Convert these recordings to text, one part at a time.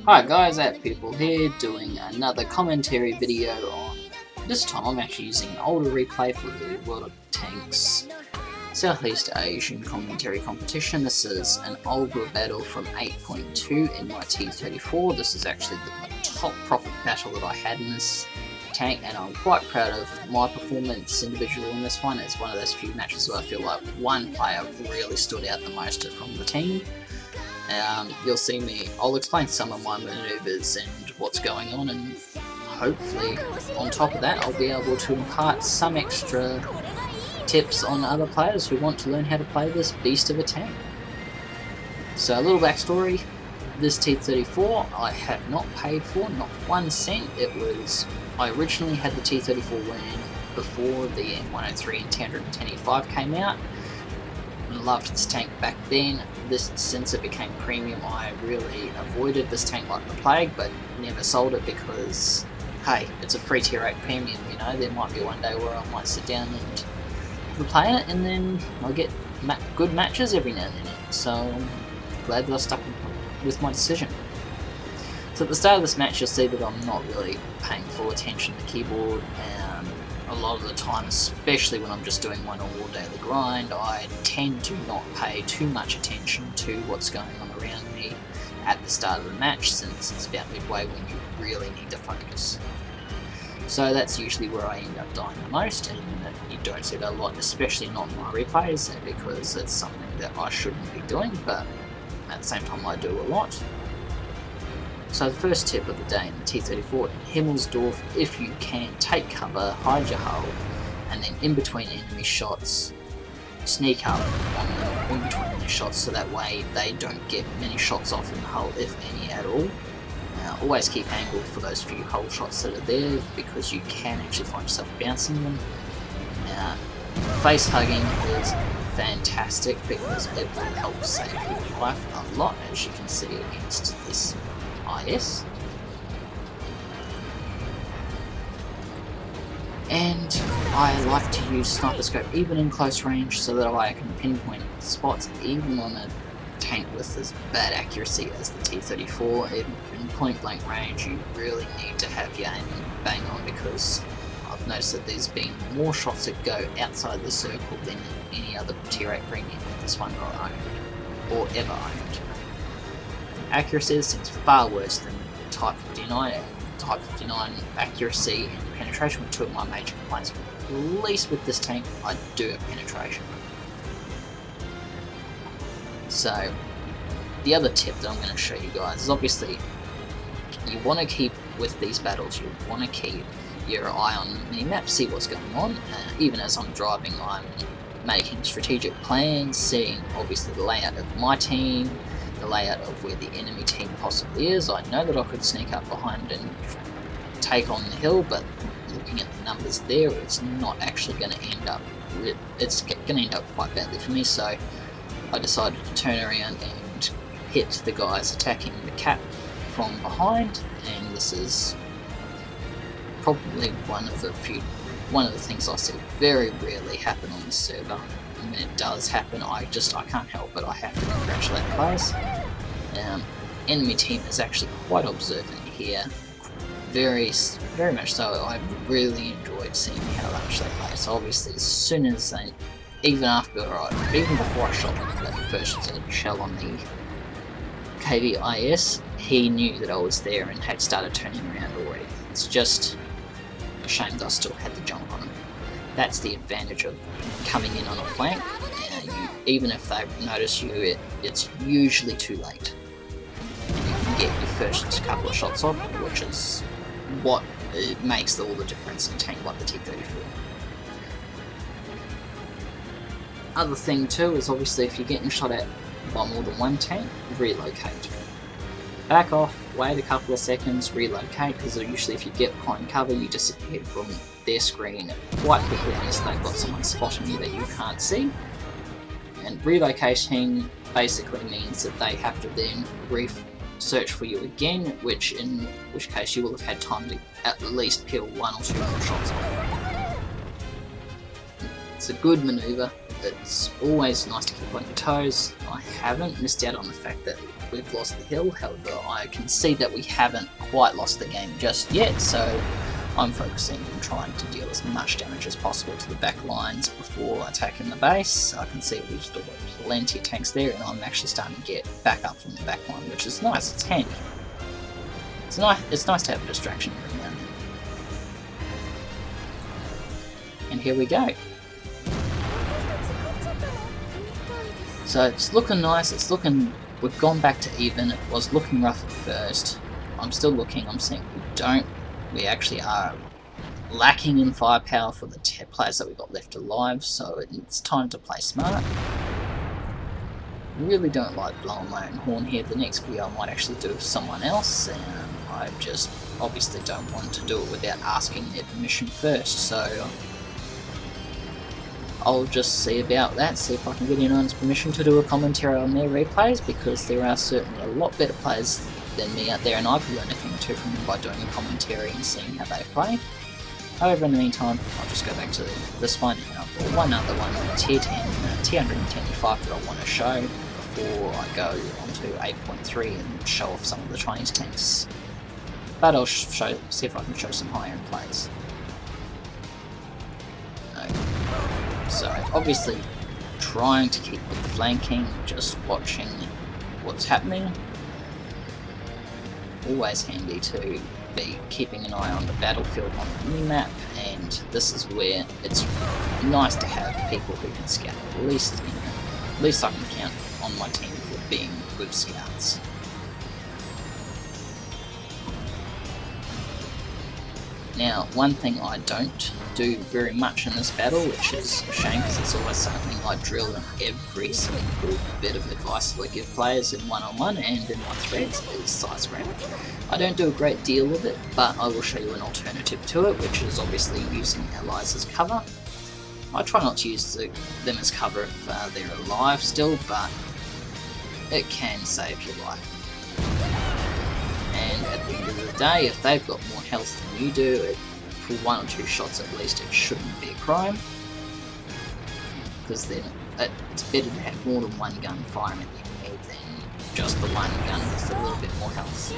Hi guys, theaptpupil here, doing another commentary video on... This time I'm actually using an older replay for the World of Tanks Southeast Asian commentary competition. This is an older battle from 8.2 in my T34. This is actually the top profit battle that I had in this tank, and I'm quite proud of my performance individually in this one. It's one of those few matches where I feel like one player really stood out the most from the team. You'll see me, I'll explain some of my maneuvers and what's going on, and hopefully on top of that I'll be able to impart some extra tips on other players who want to learn how to play this beast of a tank. So a little backstory, this T34 I have not paid for, not 1 cent. I originally had the T34 when before the M103 and T105 came out. Loved this tank back then. Since it became premium, I really avoided this tank like the plague, but never sold it because, hey, it's a free tier 8 premium, you know. There might be one day where I might sit down and play it, and then I'll get good matches every now and then. So I'm glad that I stuck with my decision. So at the start of this match, you'll see that I'm not really paying full attention to the keyboard. A lot of the time, especially when I'm just doing my normal daily grind, I tend to not pay too much attention to what's going on around me at the start of the match, since it's about midway when you really need to focus. So that's usually where I end up dying the most, and you don't see that a lot, especially not in my replays, because it's something that I shouldn't be doing, but at the same time I do a lot. So the first tip of the day in the T34, Himmelsdorf, if you can, take cover, hide your hull, and then in between enemy shots, sneak up on them in between their shots, so that way they don't get many shots off in the hull, if any at all. Always keep angled for those few hull shots that are there, because you can actually find yourself bouncing them. Face hugging is fantastic because it will help save your life a lot, as you can see against this IS. And I like to use sniper scope even in close range, so that I can pinpoint spots even on a tank with as bad accuracy as the T34. In point blank range, you really need to have your aim bang on, because I've noticed that there's been more shots that go outside the circle than any other tier 8 premium this one I owned, or ever owned. Accuracy seems far worse than Type 59, and Type 59 accuracy and penetration were two of my major complaints. At least with this tank, I do have penetration. So, the other tip that I'm going to show you guys is, obviously, you want to keep, with these battles, you want to keep your eye on the minimap, see what's going on. Even as I'm driving, I'm making strategic plans, seeing obviously the layout of my team, the layout of where the enemy team possibly is. I know that I could sneak up behind and take on the hill, but looking at the numbers there, it's not actually going to end up, it's going to end up quite badly for me. So I decided to turn around and hit the guys attacking the cap from behind, and this is probably one of the things I see very rarely happen on the server. And when it does happen, I can't help it, I have to congratulate the players. Enemy team is actually quite observant here, very much so. I really enjoyed seeing how much they play. So obviously, as soon as even before I shot that first shell on the KVIS, he knew that I was there and had started turning around already. It's just a shame that I still had the jump on him. That's the advantage of coming in on a flank. Even if they notice you, it's usually too late. And you can get your first couple of shots off, which is what makes all the difference in a tank like the T34. Other thing too is, obviously, if you're getting shot at by more than one tank, relocate. Back off, wait a couple of seconds, relocate, because usually if you get behind cover, you disappear from their screen quite quickly unless they've got someone spotting you that you can't see. And relocating basically means that they have to then search for you again, in which case you will have had time to at least peel 1 or 2 more shots off. It's a good manoeuvre. It's always nice to keep on your toes. I haven't missed out on the fact that we've lost the hill, however I can see that we haven't quite lost the game just yet, so I'm focusing on trying to deal as much damage as possible to the back lines before attacking the base. I can see we've still got plenty of tanks there, and I'm actually starting to get back up from the back line, which is nice, it's handy. It's nice to have a distraction every now and then. And here we go. So it's looking nice, we've gone back to even. It was looking rough at first. I'm still looking, I'm seeing we actually are lacking in firepower for the players that we've got left alive, so it's time to play smart. Really don't like blowing my own horn here. The next video I might actually do with someone else, and I just obviously don't want to do it without asking their permission first, so I'll just see about that, see if I can get anyone's permission to do a commentary on their replays, because there are certainly a lot better players than me out there, and I've learned a thing or two from them by doing a commentary and seeing how they play. However, in the meantime, I'll just go back to this one, and I've got one other one on tier 10, T125 that I want to show before I go on to 8.3 and show off some of the Chinese tanks. But I'll see if I can show some higher end plays. So obviously trying to keep with the flanking, just watching what's happening. Always handy to be keeping an eye on the battlefield on the minimap, and this is where it's nice to have people who can scout. At least I can count on my team for being good scouts. Now, one thing I don't do very much in this battle, which is a shame because it's always something I drill in every single bit of advice that I give players in one-on-one and in my threads, is side scraping. I don't do a great deal of it, but I will show you an alternative to it, which is obviously using allies as cover. I try not to use them as cover if they're alive still, but it can save your life. And at the end of the day, if they've got more health than you do, for one or two shots at least, it shouldn't be a crime. Because then it's better to have more than one gun firing at the enemy than just the one gun with a little bit more health.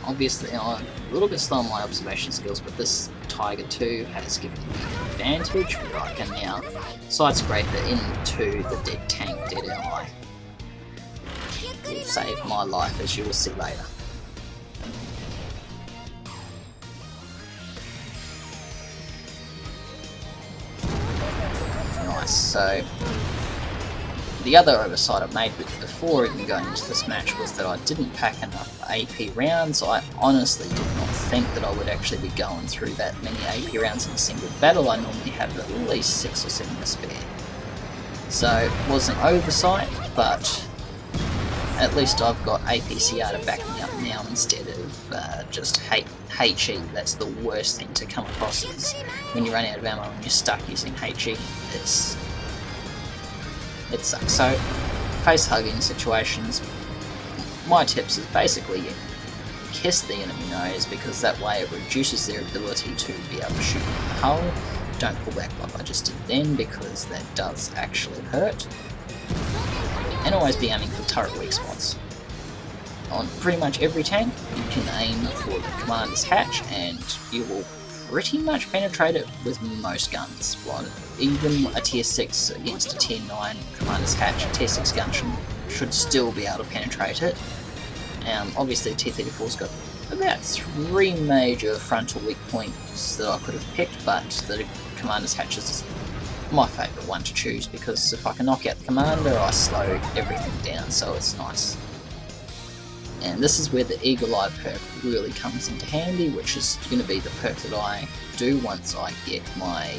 Obviously, I'm a little bit slow on my observation skills, but this Tiger 2 has given me an advantage where I can now side scrape it into the dead tank, dead ally. Will save my life, as you will see later. Nice, so the other oversight I made before even going into this match was that I didn't pack enough AP rounds. I honestly did not think that I would actually be going through that many AP rounds in a single battle. I normally have at least 6 or 7 to spare. So it was an oversight, but at least I've got APCR to back me up now instead of just HE. That's the worst thing to come across, is when you run out of ammo and you're stuck using HE. It sucks. So, face hugging situations, my tips is basically kiss the enemy nose, because that way it reduces their ability to be able to shoot in the hull. Don't pull back like I just did then, because that does actually hurt. And always be aiming for turret weak spots. On pretty much every tank, you can aim for the commander's hatch, and you will pretty much penetrate it with most guns. Well, even a tier 6 against a tier 9 commander's hatch, a tier 6 gun should still be able to penetrate it. Obviously T34's got about 3 major frontal weak points that I could have picked, but the commander's hatch is my favourite one to choose, because if I can knock out the commander, I slow everything down, so it's nice. And this is where the Eagle Eye perk really comes into handy, which is going to be the perk that I do once I get my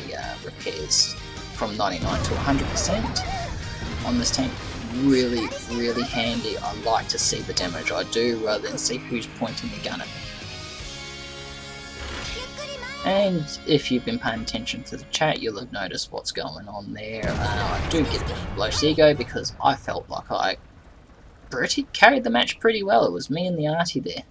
repairs from 99 to 100% on this tank. Really, really handy. I like to see the damage I do rather than see who's pointing the gun at me. And if you've been paying attention to the chat, you'll have noticed what's going on there. I do get a low ego because I felt like I carried the match pretty well. It was me and the arty there.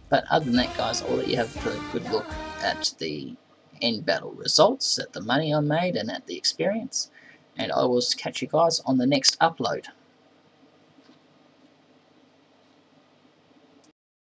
But other than that, guys, I'll let you have a good look at the end battle results, at the money I made and at the experience, and I will catch you guys on the next upload.